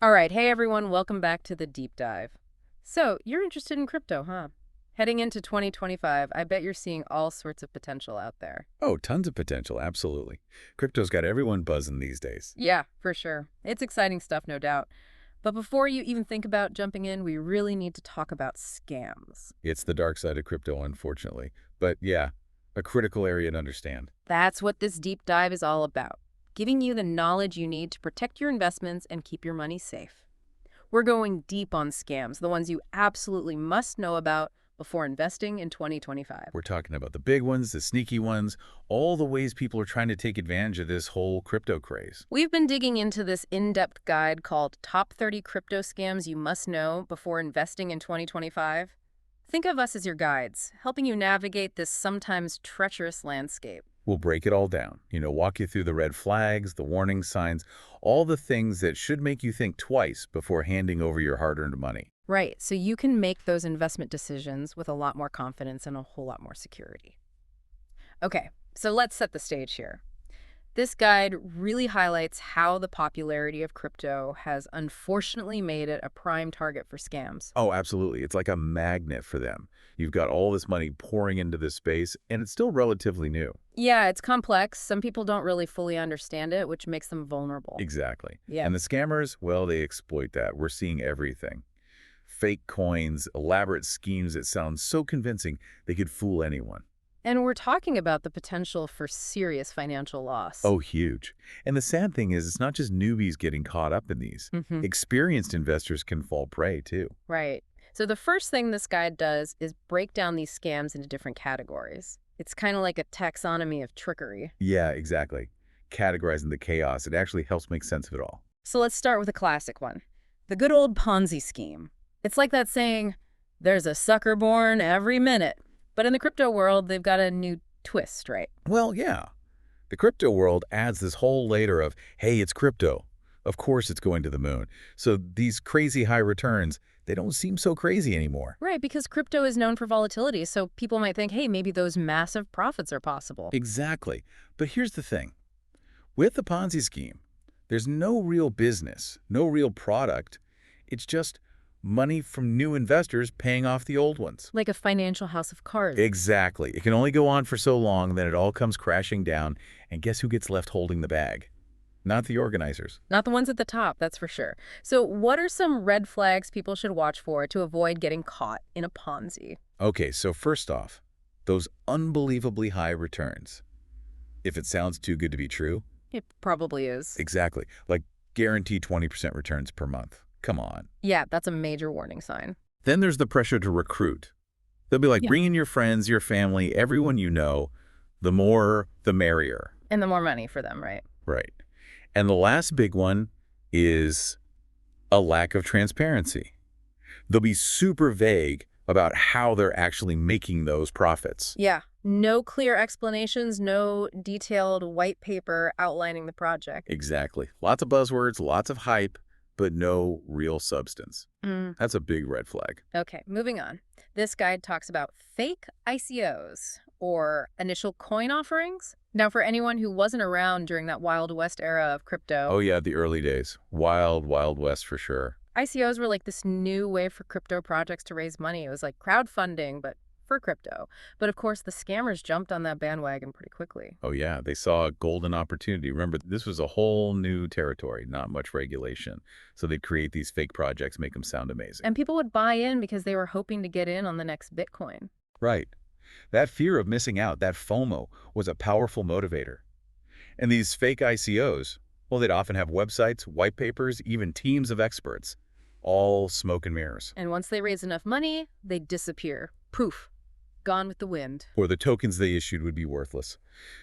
All right, hey everyone, welcome back to the deep dive. So, you're interested in crypto, huh? Heading into 2025, I bet you're seeing all sorts of potential out there. Oh, tons of potential, absolutely. Crypto's got everyone buzzing these days. Yeah, for sure. It's exciting stuff, no doubt. But before you even think about jumping in, we really need to talk about scams. It's the dark side of crypto, unfortunately. But yeah, a critical area to understand. That's what this deep dive is all about, giving you the knowledge you need to protect your investments and keep your money safe. We're going deep on scams, the ones you absolutely must know about before investing in 2025. We're talking about the big ones, the sneaky ones, all the ways people are trying to take advantage of this whole crypto craze. We've been digging into this in-depth guide called Top 30 Crypto Scams You Must Know Before Investing in 2025. Think of us as your guides, helping you navigate this sometimes treacherous landscape. We'll break it all down, walk you through the red flags, the warning signs, all the things that should make you think twice before handing over your hard-earned money. Right, so you can make those investment decisions with a lot more confidence and a whole lot more security. Okay, so let's set the stage here. This guide really highlights how the popularity of crypto has unfortunately made it a prime target for scams. Oh, absolutely. It's like a magnet for them. You've got all this money pouring into this space, and it's still relatively new. Yeah, it's complex. Some people don't really fully understand it, which makes them vulnerable. Exactly. Yeah. And the scammers, well, they exploit that. We're seeing everything. Fake coins, elaborate schemes that sound so convincing they could fool anyone. And we're talking about the potential for serious financial loss. Oh, huge. And the sad thing is, it's not just newbies getting caught up in these. Experienced investors can fall prey, too. Right. So the first thing this guide does is break down these scams into different categories. It's kind of like a taxonomy of trickery. Yeah, exactly. Categorizing the chaos, it actually helps make sense of it all. So let's start with a classic one. The good old Ponzi scheme. It's like that saying, there's a sucker born every minute. But in the crypto world, they've got a new twist, right? Well, yeah. The crypto world adds this whole layer of, hey, it's crypto. Of course it's going to the moon. So these crazy high returns, they don't seem so crazy anymore. Right, because crypto is known for volatility, so people might think, hey, maybe those massive profits are possible. Exactly. But here's the thing. With the Ponzi scheme, there's no real business, no real product. It's just money from new investors paying off the old ones. Like a financial house of cards. Exactly. It can only go on for so long, then it all comes crashing down, and guess who gets left holding the bag? Not the organizers. Not the ones at the top, that's for sure. So what are some red flags people should watch for to avoid getting caught in a Ponzi? Okay, so first off, those unbelievably high returns. If it sounds too good to be true, It probably is. exactly, like guaranteed 20% returns per month. Come on. Yeah, that's a major warning sign. Then there's the pressure to recruit. They'll be like, Yeah. bring in your friends, your family, everyone you know. The more, the merrier. And the more money for them, right? Right. And the last big one is a lack of transparency. They'll be super vague about how they're actually making those profits. Yeah. No clear explanations, no detailed white paper outlining the project. Exactly. Lots of buzzwords, lots of hype, but no real substance. That's a big red flag. Okay, moving on. This guide talks about fake ICOs, or initial coin offerings. Now, for anyone who wasn't around during that Wild West era of crypto, Oh yeah, the early days. Wild, Wild West for sure. ICOs were like this new way for crypto projects to raise money. It was like crowdfunding, but for crypto. But of course, the scammers jumped on that bandwagon pretty quickly. Oh yeah, they saw a golden opportunity. Remember, this was a whole new territory, not much regulation. So they'd create these fake projects, make them sound amazing. And people would buy in because they were hoping to get in on the next Bitcoin. Right. That fear of missing out, that FOMO, was a powerful motivator. And these fake ICOs, well, they'd often have websites, white papers, even teams of experts. All smoke and mirrors. And once they raise enough money, they'd disappear. Poof. Gone with the wind. Or the tokens they issued would be worthless.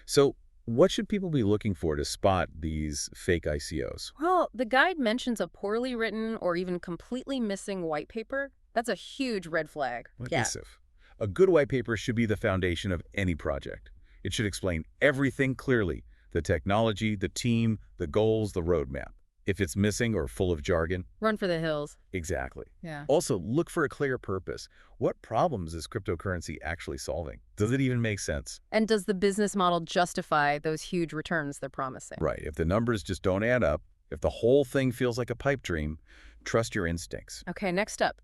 So what should people be looking for to spot these fake ICOs? Well, the guide mentions a poorly written or even completely missing white paper. That's a huge red flag. Massive. A good white paper should be the foundation of any project. It should explain everything clearly: the technology, the team, the goals, the roadmap. If it's missing or full of jargon, Run for the hills. exactly. Yeah. Also, look for a clear purpose. What problems is cryptocurrency actually solving? Does it even make sense? And does the business model justify those huge returns they're promising? Right. If the numbers just don't add up, If the whole thing feels like a pipe dream, trust your instincts. Okay, next up,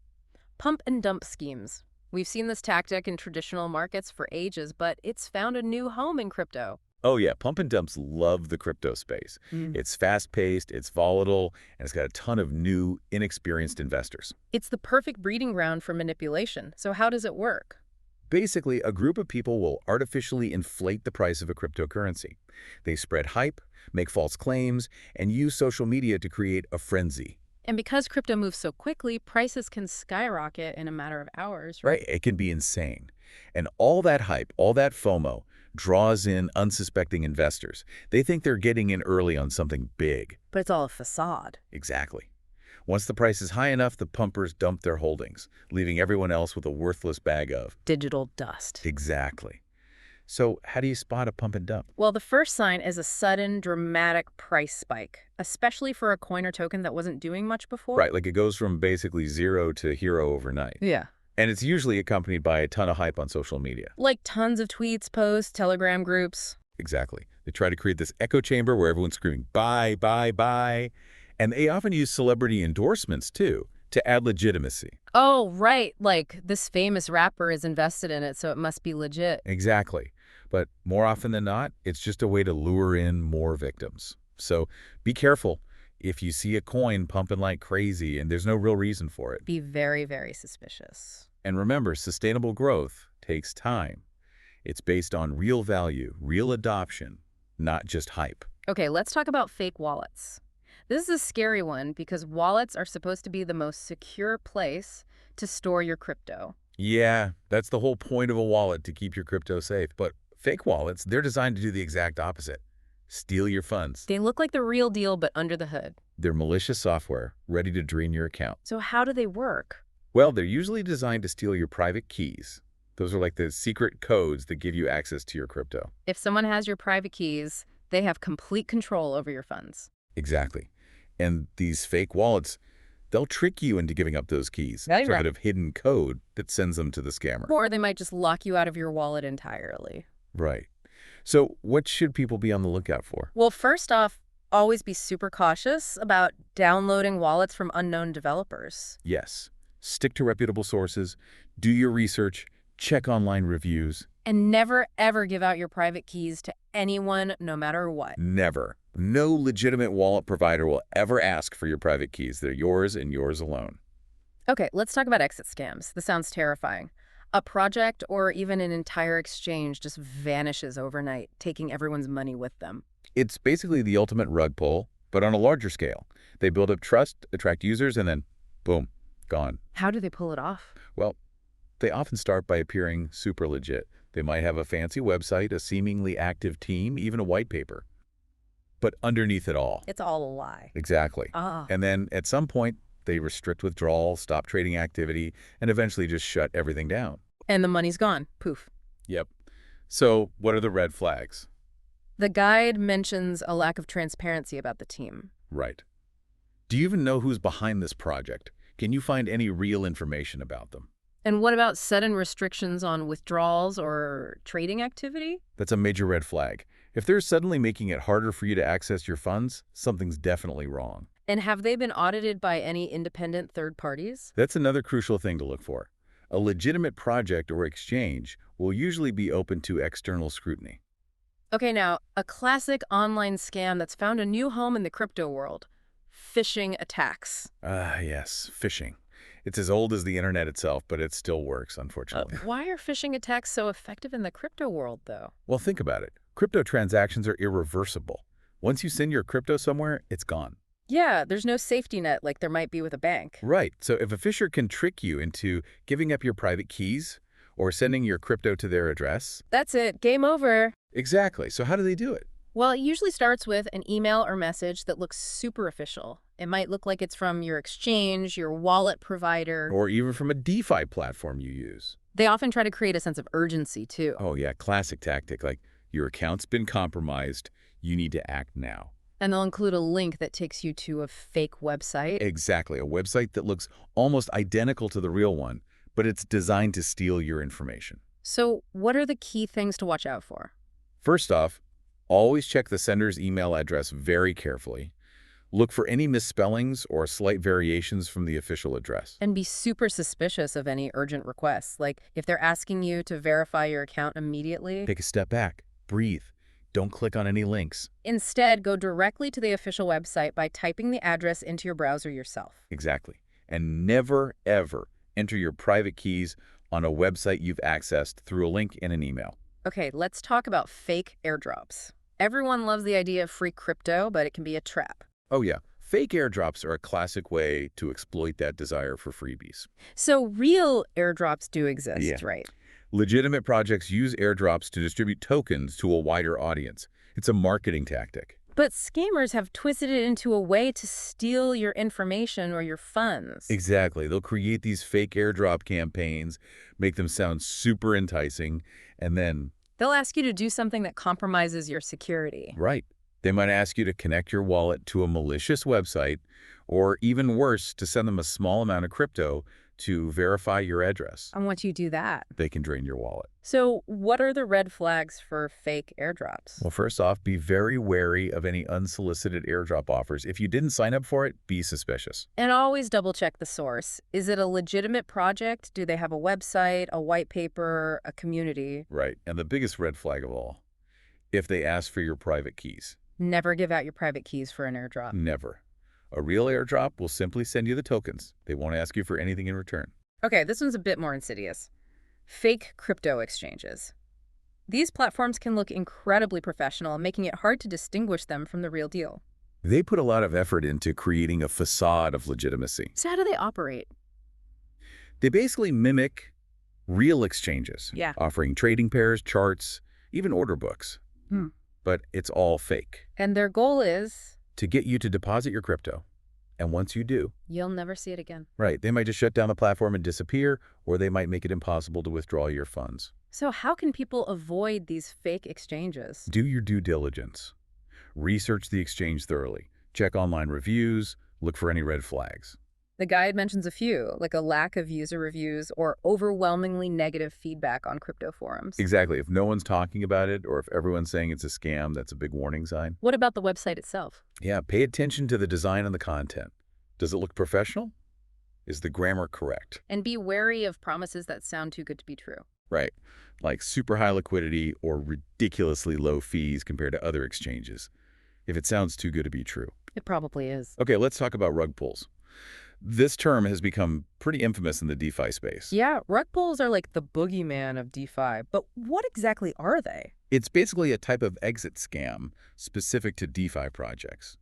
pump and dump schemes. We've seen this tactic in traditional markets for ages, but it's found a new home in crypto. Oh yeah, pump and dumps love the crypto space. Mm. It's fast-paced, it's volatile, and it's got a ton of new, inexperienced investors. It's the perfect breeding ground for manipulation. So how does it work? Basically, a group of people will artificially inflate the price of a cryptocurrency. They spread hype, make false claims, and use social media to create a frenzy. And because crypto moves so quickly, prices can skyrocket in a matter of hours, right? Right? It can be insane. And all that hype, all that FOMO, draws in unsuspecting investors. They think they're getting in early on something big. But it's all a facade. Exactly. Once the price is high enough, the pumpers dump their holdings, leaving everyone else with a worthless bag of. Digital dust. Exactly. So how do you spot a pump and dump? Well, the first sign is a sudden, dramatic price spike, especially for a coin or token that wasn't doing much before. Right, like it goes from basically zero to hero overnight. Yeah. And it's usually accompanied by a ton of hype on social media. Like tons of tweets, posts, Telegram groups. Exactly. They try to create this echo chamber where everyone's screaming, buy, buy, buy. And they often use celebrity endorsements, too, to add legitimacy. Oh, right. Like this famous rapper is invested in it, so it must be legit. Exactly. But more often than not, it's just a way to lure in more victims. So be careful. If you see a coin pumping like crazy and there's no real reason for it. Be very, very suspicious. And remember, sustainable growth takes time. It's based on real value, real adoption, not just hype. Okay, let's talk about fake wallets. This is a scary one because wallets are supposed to be the most secure place to store your crypto. Yeah, that's the whole point of a wallet, to keep your crypto safe. But fake wallets, they're designed to do the exact opposite. Steal your funds. They look like the real deal, but under the hood. They're malicious software, ready to drain your account. So how do they work? Well, they're usually designed to steal your private keys. Those are like the secret codes that give you access to your crypto. If someone has your private keys, they have complete control over your funds. Exactly. And these fake wallets, they'll trick you into giving up those keys. Right. Some kind of hidden code that sends them to the scammer. Or they might just lock you out of your wallet entirely. Right. So what should people be on the lookout for? Well, first off, always be super cautious about downloading wallets from unknown developers. Yes. Stick to reputable sources, do your research, check online reviews. And never, ever give out your private keys to anyone, no matter what. Never. No legitimate wallet provider will ever ask for your private keys. They're yours and yours alone. Okay, let's talk about exit scams. This sounds terrifying. A project or even an entire exchange just vanishes overnight, taking everyone's money with them. It's basically the ultimate rug pull, but on a larger scale. They build up trust, attract users, and then, boom, gone. How do they pull it off? Well, they often start by appearing super legit. They might have a fancy website, a seemingly active team, even a white paper. But underneath it all. It's all a lie. Exactly. Ah. And then at some point, they restrict withdrawal, stop trading activity, and eventually just shut everything down. And the money's gone. Poof. Yep. So what are the red flags? The guide mentions a lack of transparency about the team. Right. Do you even know who's behind this project? Can you find any real information about them? And what about sudden restrictions on withdrawals or trading activity? That's a major red flag. If they're suddenly making it harder for you to access your funds, something's definitely wrong. And have they been audited by any independent third parties? That's another crucial thing to look for. A legitimate project or exchange will usually be open to external scrutiny. Okay, now, a classic online scam that's found a new home in the crypto world. Phishing attacks. Yes, phishing. It's as old as the internet itself, but it still works, unfortunately. Why are phishing attacks so effective in the crypto world, though? Well, think about it. Crypto transactions are irreversible. Once you send your crypto somewhere, it's gone. Yeah, there's no safety net like there might be with a bank. Right. So if a phisher can trick you into giving up your private keys or sending your crypto to their address. That's it. Game over. Exactly. So how do they do it? Well, it usually starts with an email or message that looks super official. It might look like it's from your exchange, your wallet provider. Or even from a DeFi platform you use. They often try to create a sense of urgency, too. Oh, yeah. Classic tactic. Like, your account's been compromised. You need to act now. And they'll include a link that takes you to a fake website. Exactly. A website that looks almost identical to the real one, but it's designed to steal your information. So what are the key things to watch out for? First off, always check the sender's email address very carefully. Look for any misspellings or slight variations from the official address. And be super suspicious of any urgent requests. Like if they're asking you to verify your account immediately, Take a step back, breathe. Don't click on any links. instead go directly to the official website by typing the address into your browser yourself. Exactly. And never, ever enter your private keys on a website you've accessed through a link in an email. Okay, let's talk about fake airdrops. Everyone loves the idea of free crypto, but it can be a trap. Oh yeah, fake airdrops are a classic way to exploit that desire for freebies. So real airdrops do exist, Yeah. right? Legitimate projects use airdrops to distribute tokens to a wider audience. It's a marketing tactic. But scammers have twisted it into a way to steal your information or your funds. Exactly. They'll create these fake airdrop campaigns, make them sound super enticing, and then, They'll ask you to do something that compromises your security. right, they might ask you to connect your wallet to a malicious website, or even worse, to send them a small amount of crypto to verify your address. And once you do that. They can drain your wallet. So what are the red flags for fake airdrops? Well, first off, be very wary of any unsolicited airdrop offers. If you didn't sign up for it, be suspicious. And always double check the source. Is it a legitimate project? Do they have a website, a white paper, a community? Right. And the biggest red flag of all, if they ask for your private keys. Never give out your private keys for an airdrop. Never. A real airdrop will simply send you the tokens. They won't ask you for anything in return. Okay, this one's a bit more insidious. Fake crypto exchanges. These platforms can look incredibly professional, making it hard to distinguish them from the real deal. They put a lot of effort into creating a facade of legitimacy. So how do they operate? They basically mimic real exchanges, Yeah. offering trading pairs, charts, even order books. Hmm. But it's all fake. And their goal is, To get you to deposit your crypto. And once you do, you'll never see it again. right, they might just shut down the platform and disappear, or they might make it impossible to withdraw your funds. So how can people avoid these fake exchanges? Do your due diligence. Research the exchange thoroughly. Check online reviews. Look for any red flags. The guide mentions a few, like a lack of user reviews or overwhelmingly negative feedback on crypto forums. Exactly. If no one's talking about it, or if everyone's saying it's a scam, that's a big warning sign. What about the website itself? Yeah, pay attention to the design and the content. Does it look professional? Is the grammar correct? And be wary of promises that sound too good to be true. Right. Like super high liquidity or ridiculously low fees compared to other exchanges. If it sounds too good to be true. It probably is. Okay, let's talk about rug pulls. This term has become pretty infamous in the DeFi space. Yeah, rug pulls are like the boogeyman of DeFi, but what exactly are they? It's basically a type of exit scam specific to DeFi projects.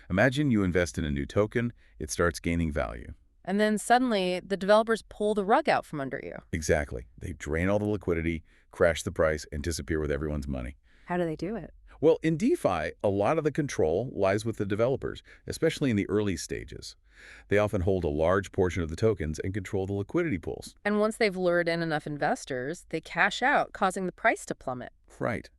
Imagine you invest in a new token, it starts gaining value. And then suddenly, the developers pull the rug out from under you. Exactly. They drain all the liquidity, crash the price, and disappear with everyone's money. How do they do it? Well, in DeFi, a lot of the control lies with the developers, especially in the early stages. They often hold a large portion of the tokens and control the liquidity pools. And once they've lured in enough investors, they cash out, causing the price to plummet. Right.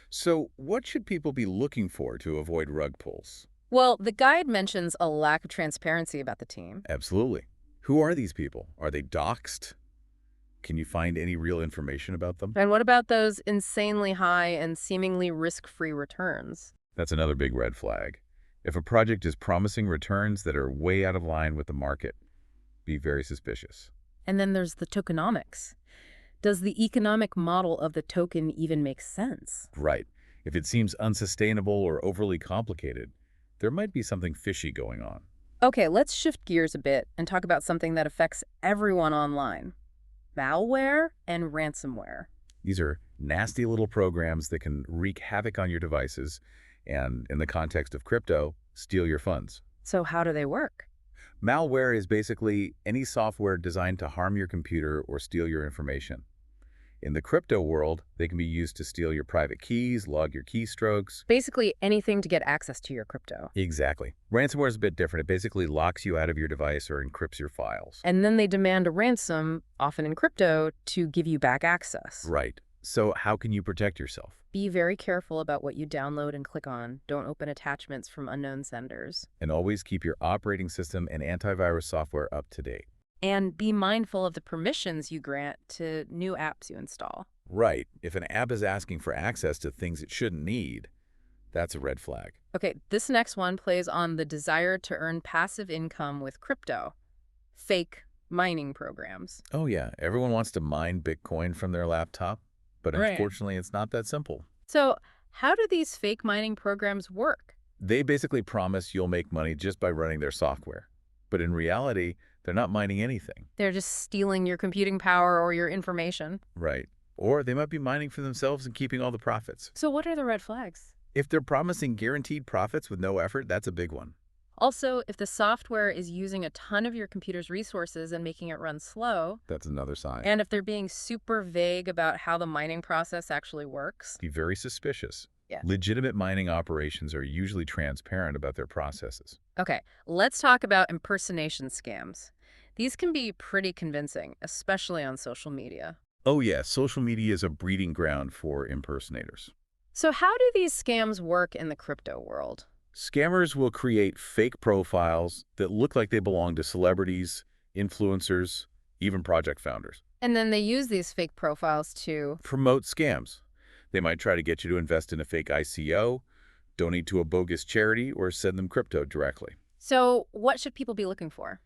So what should people be looking for to avoid rug pulls? Well, the guide mentions a lack of transparency about the team. Absolutely. Who are these people? Are they doxed? Can you find any real information about them? And what about those insanely high and seemingly risk-free returns? That's another big red flag. If a project is promising returns that are way out of line with the market, be very suspicious. And then there's the tokenomics. Does the economic model of the token even make sense? Right. If it seems unsustainable or overly complicated, there might be something fishy going on. Okay, let's shift gears a bit and talk about something that affects everyone online. Malware and ransomware. These are nasty little programs that can wreak havoc on your devices and, in the context of crypto, steal your funds. So how do they work? Malware is basically any software designed to harm your computer or steal your information. In the crypto world, they can be used to steal your private keys, log your keystrokes. Basically anything to get access to your crypto. Exactly. Ransomware is a bit different. It basically locks you out of your device or encrypts your files. And then they demand a ransom, often in crypto, to give you back access. Right. So how can you protect yourself? Be very careful about what you download and click on. Don't open attachments from unknown senders. And always keep your operating system and antivirus software up to date. And be mindful of the permissions you grant to new apps you install. Right. If an app is asking for access to things it shouldn't need, That's a red flag. Okay, this next one plays on the desire to earn passive income with crypto. Fake mining programs. Oh yeah, everyone wants to mine Bitcoin from their laptop, but Right. unfortunately it's not that simple. So, how do these fake mining programs work? They basically promise you'll make money just by running their software. But in reality, they're not mining anything. They're just stealing your computing power or your information. Right. Or they might be mining for themselves and keeping all the profits. So, what are the red flags? If they're promising guaranteed profits with no effort, that's a big one. Also, if the software is using a ton of your computer's resources and making it run slow, That's another sign. and if they're being super vague about how the mining process actually works. Be very suspicious. Yeah. Legitimate mining operations are usually transparent about their processes. Okay, let's talk about impersonation scams. These can be pretty convincing, especially on social media. Oh yeah, social media is a breeding ground for impersonators. So how do these scams work in the crypto world? Scammers will create fake profiles that look like they belong to celebrities, influencers, even project founders. And then they use these fake profiles to... Promote scams. They might try to get you to invest in a fake ICO, donate to a bogus charity, or send them crypto directly. So what should people be looking for?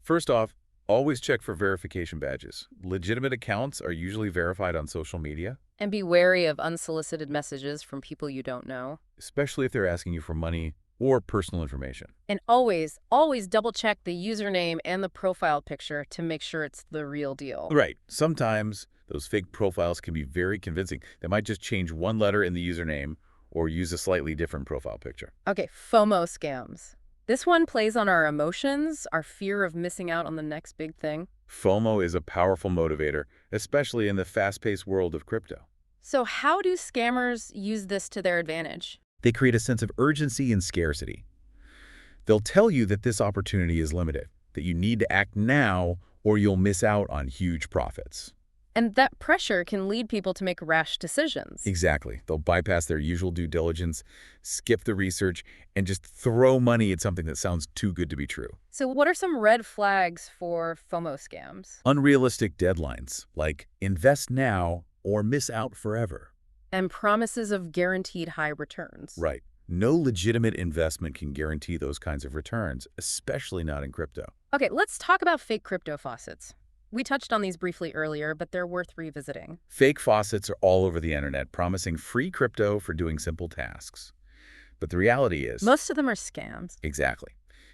First off, always check for verification badges. Legitimate accounts are usually verified on social media, And be wary of unsolicited messages from people you don't know. especially if they're asking you for money or personal information. And always, always double check the username and the profile picture to make sure it's the real deal. Right. Sometimes those fake profiles can be very convincing. They might just change one letter in the username or use a slightly different profile picture. Okay, FOMO scams. This one plays on our emotions, our fear of missing out on the next big thing. FOMO is a powerful motivator, especially in the fast-paced world of crypto. So how do scammers use this to their advantage? They create a sense of urgency and scarcity. They'll tell you that this opportunity is limited, that you need to act now or you'll miss out on huge profits. And that pressure can lead people to make rash decisions. Exactly. They'll bypass their usual due diligence, skip the research, and just throw money at something that sounds too good to be true. So what are some red flags for FOMO scams? Unrealistic deadlines, like invest now or miss out forever. And promises of guaranteed high returns. Right. No legitimate investment can guarantee those kinds of returns, especially not in crypto. Okay, let's talk about fake crypto faucets. We touched on these briefly earlier, but they're worth revisiting. Fake faucets are all over the internet promising free crypto for doing simple tasks. But the reality is... Most of them are scams. Exactly.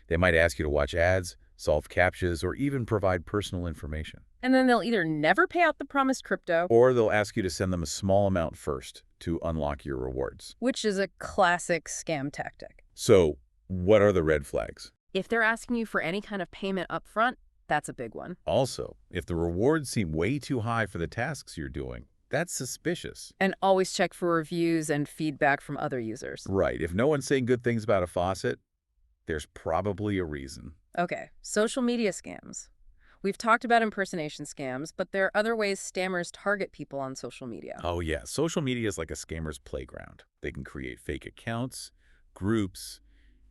They might ask you to watch ads, solve CAPTCHAs, or even provide personal information. And then they'll either never pay out the promised crypto, Or they'll ask you to send them a small amount first to unlock your rewards. which is a classic scam tactic. So, what are the red flags? If they're asking you for any kind of payment up front, that's a big one. Also, if the rewards seem way too high for the tasks you're doing, that's suspicious. And always check for reviews and feedback from other users. Right. If no one's saying good things about a faucet, there's probably a reason. Okay, social media scams. We've talked about impersonation scams, but there are other ways scammers target people on social media. Oh yeah, social media is like a scammer's playground. They can create fake accounts, groups,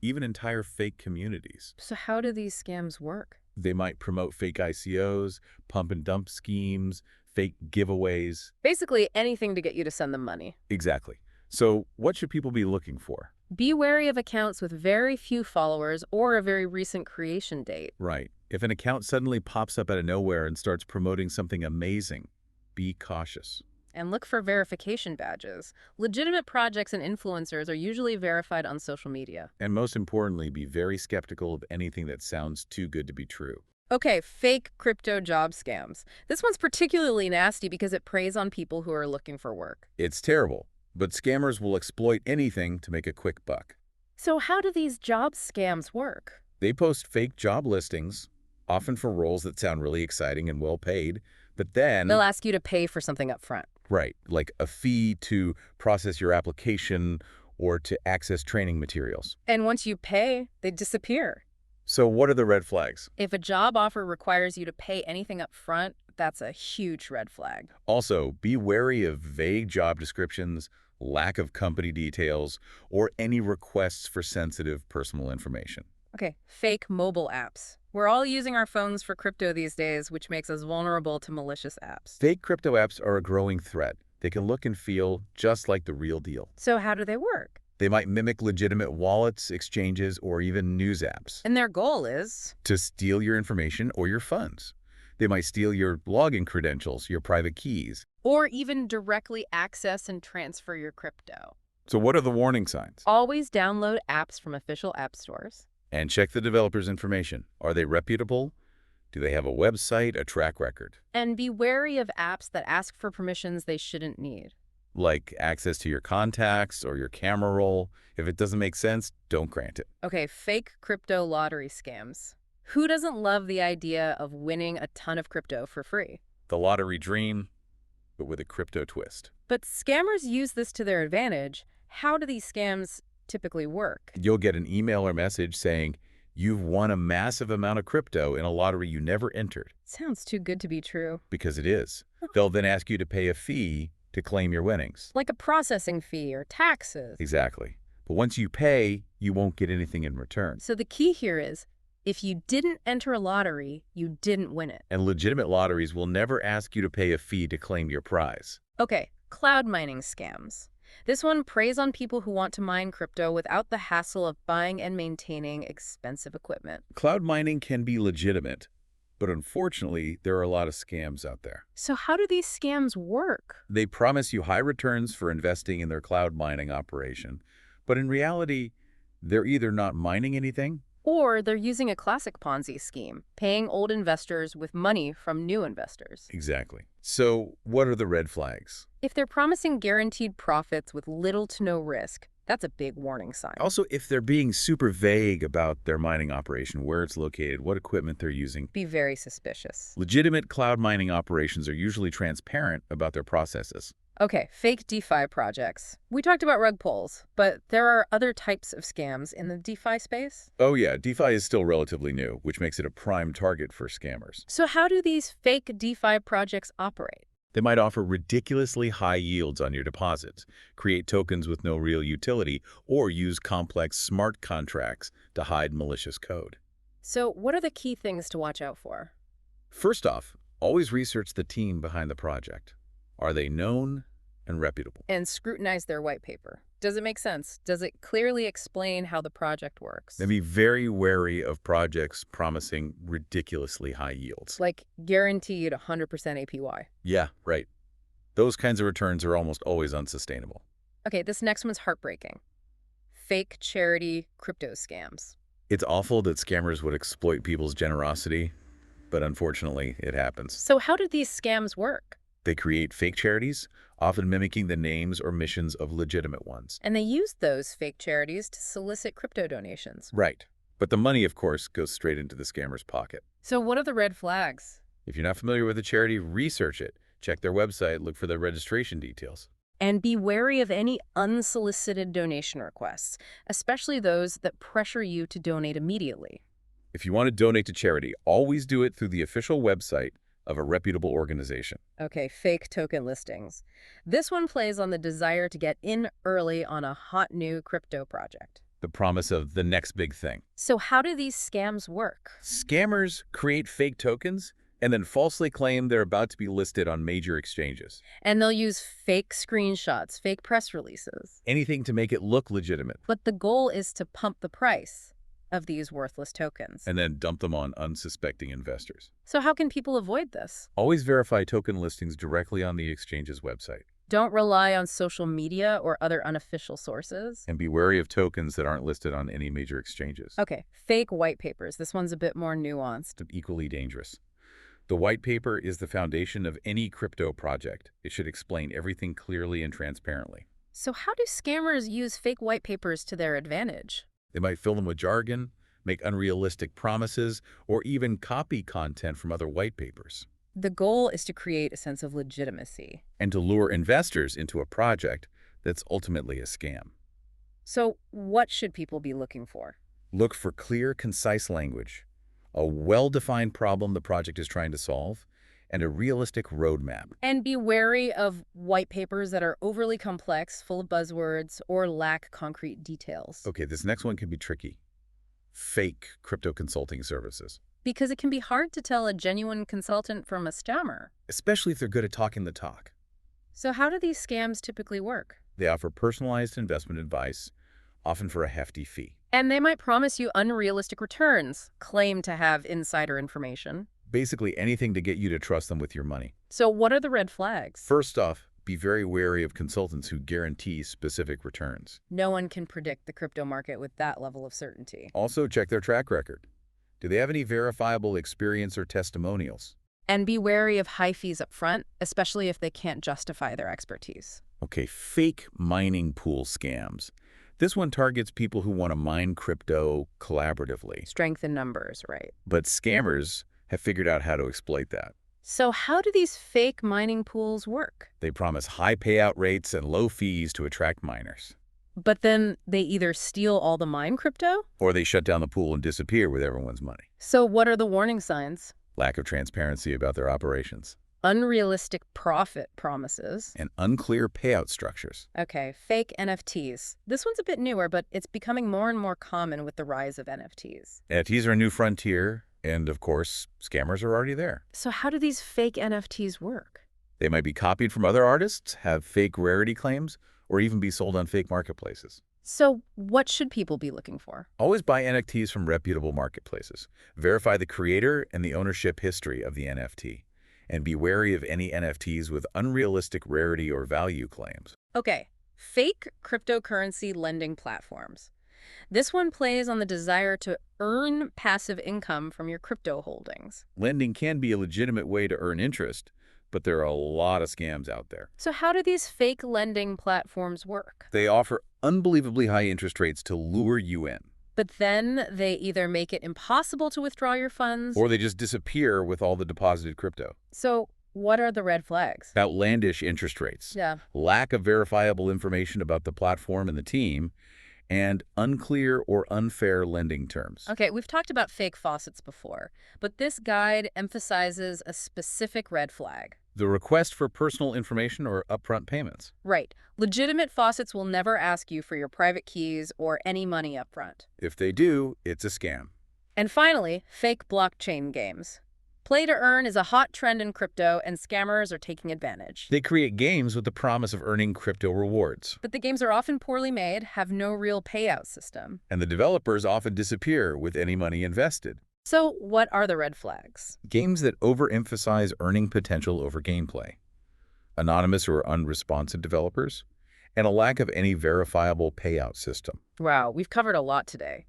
even entire fake communities. So how do these scams work? They might promote fake ICOs, pump and dump schemes, fake giveaways. Basically anything to get you to send them money. Exactly. So what should people be looking for? Be wary of accounts with very few followers or a very recent creation date. Right. If an account suddenly pops up out of nowhere and starts promoting something amazing, be cautious. And look for verification badges. Legitimate projects and influencers are usually verified on social media. And most importantly, be very skeptical of anything that sounds too good to be true. Okay, fake crypto job scams. This one's particularly nasty because it preys on people who are looking for work. It's terrible, but scammers will exploit anything to make a quick buck. So how do these job scams work? They post fake job listings, often for roles that sound really exciting and well paid, but then... They'll ask you to pay for something up front. Right, like a fee to process your application or to access training materials. And once you pay, they disappear. So what are the red flags? If a job offer requires you to pay anything up front, that's a huge red flag. Also, be wary of vague job descriptions, lack of company details, or any requests for sensitive personal information. Okay, fake mobile apps. We're all using our phones for crypto these days, which makes us vulnerable to malicious apps. Fake crypto apps are a growing threat. They can look and feel just like the real deal. So how do they work? They might mimic legitimate wallets, exchanges, or even news apps And their goal is, to steal your information or your funds. They might steal your login credentials, your private keys. or even directly access and transfer your crypto. So what are the warning signs? Always download apps from official app stores. And check the developer's information. Are they reputable? Do they have a website, a track record? And be wary of apps that ask for permissions they shouldn't need. Like access to your contacts or your camera roll. If it doesn't make sense, don't grant it. Okay, fake crypto lottery scams. Who doesn't love the idea of winning a ton of crypto for free? The lottery dream, but with a crypto twist. But scammers use this to their advantage. How do these scams typically work? You'll get an email or message saying, you've won a massive amount of crypto in a lottery you never entered. Sounds too good to be true. Because it is. They'll then ask you to pay a fee to claim your winnings. Like a processing fee or taxes. Exactly. But once you pay, you won't get anything in return. So the key here is, if you didn't enter a lottery, you didn't win it. And legitimate lotteries will never ask you to pay a fee to claim your prize. Okay, cloud mining scams. This one preys on people who want to mine crypto without the hassle of buying and maintaining expensive equipment. Cloud mining can be legitimate, but unfortunately, there are a lot of scams out there. So how do these scams work? They promise you high returns for investing in their cloud mining operation, but in reality, they're either not mining anything, Or they're using a classic Ponzi scheme, paying old investors with money from new investors. exactly. So what are the red flags? If they're promising guaranteed profits with little to no risk, that's a big warning sign. Also, if they're being super vague about their mining operation, where it's located, what equipment they're using. Be very suspicious. Legitimate cloud mining operations are usually transparent about their processes. Okay, fake DeFi projects. We talked about rug pulls, but there are other types of scams in the DeFi space. Oh yeah, DeFi is still relatively new, which makes it a prime target for scammers. So how do these fake DeFi projects operate? They might offer ridiculously high yields on your deposits, create tokens with no real utility, or use complex smart contracts to hide malicious code. So what are the key things to watch out for? First off, always research the team behind the project. Are they known and reputable? And scrutinize their white paper. Does it make sense? Does it clearly explain how the project works? Then be very wary of projects promising ridiculously high yields. Like guaranteed 100% APY. Yeah, right. Those kinds of returns are almost always unsustainable. Okay, this next one's heartbreaking. Fake charity crypto scams. It's awful that scammers would exploit people's generosity, but unfortunately, it happens. So how do these scams work? They create fake charities, often mimicking the names or missions of legitimate ones. And they use those fake charities to solicit crypto donations. Right. But the money, of course, goes straight into the scammer's pocket. So what are the red flags? If you're not familiar with a charity, research it. Check their website, look for their registration details. And be wary of any unsolicited donation requests, especially those that pressure you to donate immediately. If you want to donate to charity, always do it through the official website of a reputable organization. Okay, fake token listings. This one plays on the desire to get in early on a hot new crypto project. The promise of the next big thing. So how do these scams work? Scammers create fake tokens and then falsely claim they're about to be listed on major exchanges. And they'll use fake screenshots, fake press releases. Anything to make it look legitimate. But the goal is to pump the price of these worthless tokens. And then dump them on unsuspecting investors. So how can people avoid this? Always verify token listings directly on the exchange's website. Don't rely on social media or other unofficial sources. And be wary of tokens that aren't listed on any major exchanges. Okay, fake white papers. This one's a bit more nuanced. Equally dangerous. The white paper is the foundation of any crypto project. It should explain everything clearly and transparently. So how do scammers use fake white papers to their advantage? They might fill them with jargon, make unrealistic promises, or even copy content from other white papers. The goal is to create a sense of legitimacy. And to lure investors into a project that's ultimately a scam. So what should people be looking for? Look for clear, concise language, a well-defined problem the project is trying to solve, and a realistic roadmap. And be wary of white papers that are overly complex, full of buzzwords, or lack concrete details. Okay, this next one can be tricky. Fake crypto consulting services. Because it can be hard to tell a genuine consultant from a scammer. Especially if they're good at talking the talk. So how do these scams typically work? They offer personalized investment advice, often for a hefty fee. And they might promise you unrealistic returns, claim to have insider information. Basically anything to get you to trust them with your money. So what are the red flags? First off, be very wary of consultants who guarantee specific returns. No one can predict the crypto market with that level of certainty. Also, check their track record. Do they have any verifiable experience or testimonials? And be wary of high fees up front, especially if they can't justify their expertise. Okay, fake mining pool scams. This one targets people who want to mine crypto collaboratively. Strength in numbers, right? But scammers have figured out how to exploit that. So how do these fake mining pools work? They promise high payout rates and low fees to attract miners. But then they either steal all the mine crypto? Or they shut down the pool and disappear with everyone's money. So what are the warning signs? Lack of transparency about their operations. Unrealistic profit promises. And unclear payout structures. Okay, fake NFTs. This one's a bit newer, but it's becoming more and more common with the rise of NFTs. NFTs are a new frontier, and of course, scammers are already there. So how do these fake NFTs work? They might be copied from other artists, have fake rarity claims, or even be sold on fake marketplaces. So what should people be looking for? Always buy NFTs from reputable marketplaces. Verify the creator and the ownership history of the NFT. And be wary of any NFTs with unrealistic rarity or value claims. Okay, fake cryptocurrency lending platforms. This one plays on the desire to earn passive income from your crypto holdings. Lending can be a legitimate way to earn interest, but there are a lot of scams out there. So how do these fake lending platforms work? They offer unbelievably high interest rates to lure you in. But then they either make it impossible to withdraw your funds, Or they just disappear with all the deposited crypto. So what are the red flags? Outlandish interest rates. Yeah. Lack of verifiable information about the platform and the team, and unclear or unfair lending terms. Okay, we've talked about fake faucets before, but this guide emphasizes a specific red flag. The request for personal information or upfront payments. Right. Legitimate faucets will never ask you for your private keys or any money up front. If they do, it's a scam. And finally, fake blockchain games. Play to earn is a hot trend in crypto, and scammers are taking advantage. They create games with the promise of earning crypto rewards. But the games are often poorly made, have no real payout system. And the developers often disappear with any money invested. So what are the red flags? Games that overemphasize earning potential over gameplay. Anonymous or unresponsive developers. And a lack of any verifiable payout system. Wow, we've covered a lot today.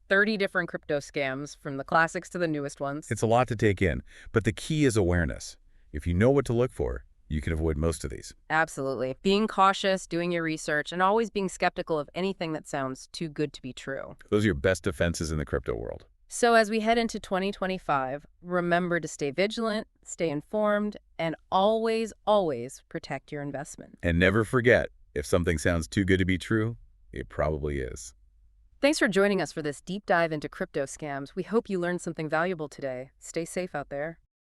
30 different crypto scams, from the classics to the newest ones. It's a lot to take in, but the key is awareness. If you know what to look for, you can avoid most of these. Absolutely. Being cautious, doing your research, and always being skeptical of anything that sounds too good to be true. Those are your best defenses in the crypto world. So as we head into 2025, remember to stay vigilant, stay informed, and always, always protect your investment. And never forget, if something sounds too good to be true, it probably is. Thanks for joining us for this deep dive into crypto scams. We hope you learned something valuable today. Stay safe out there.